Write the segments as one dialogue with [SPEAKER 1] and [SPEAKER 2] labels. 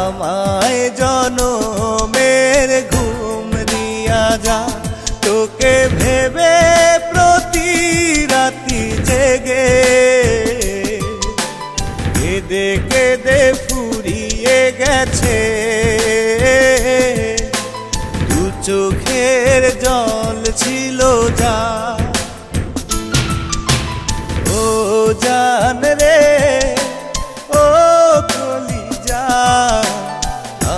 [SPEAKER 1] আমায় জনমের ঘুম দিয়া যা, তোকে ভেবে প্রতি রাতি জেগে কেঁদে কেঁদে ফুরিয়ে গেছে দু চোখের জল ছিল যা। ও জান রে ও কলিজা,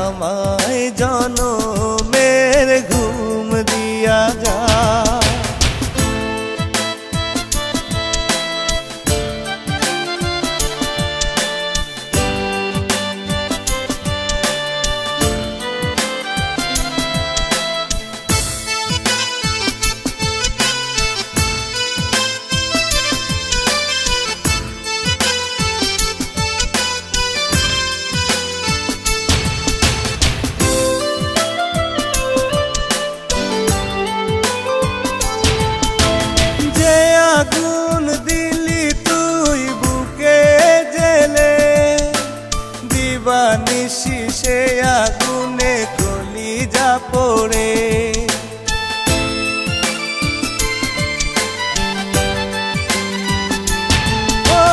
[SPEAKER 1] আমায় জনমের ঘুম দিয়া যা। আগুন দিলি তুই বুকে জেলে, দিবানিশি সে আগুনে কলিজা পড়ে। ও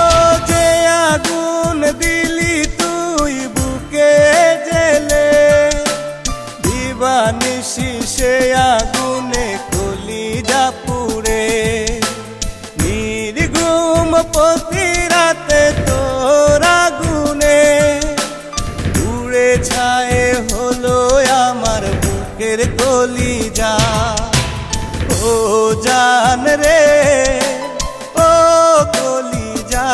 [SPEAKER 1] যে আগুন দিলি তুই বুকে জেলে, দিবানিশি সে আগুনে কলিজা পুড়ে। প্রতি রাতে তোর আগুনে উড়ে ছায়ে হলো আমার বুকের কলিজা। ও জান রে ও কলিজা,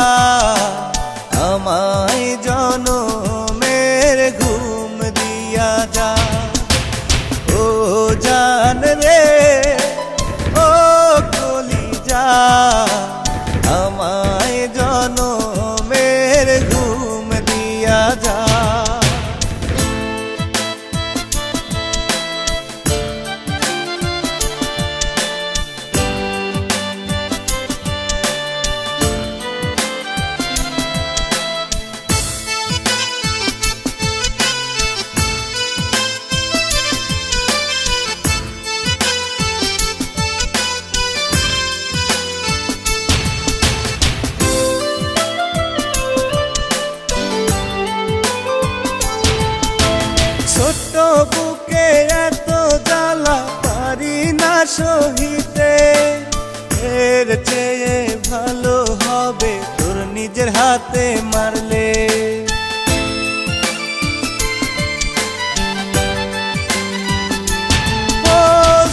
[SPEAKER 1] আমায় জনমের ঘুম দিয়া যা। ও জান রে ও কলিজা, আমায় জনমের ঘুম দিয়া যা। ছোট্ট বুকে এত জ্বালা পারি না সহিতে, এর চেয়ে ভালো হবে তোর নিজের হাতে মারলে। ও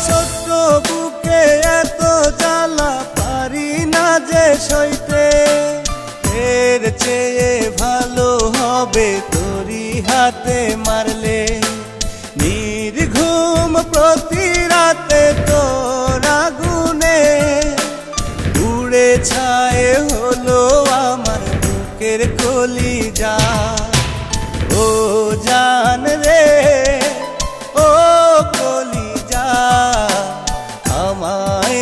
[SPEAKER 1] ছোট্ট বুকে এত জ্বালা পারি না যে সইতে, এর চেয়ে ভালো হবে তোরই হাতে মারলে। নির্ঘুম প্রতি রাতে তোর আগুনে উড়ে ছায়ে হলো আমার বুকের কলিজা। ও জান রে ও কলিজা, আমায়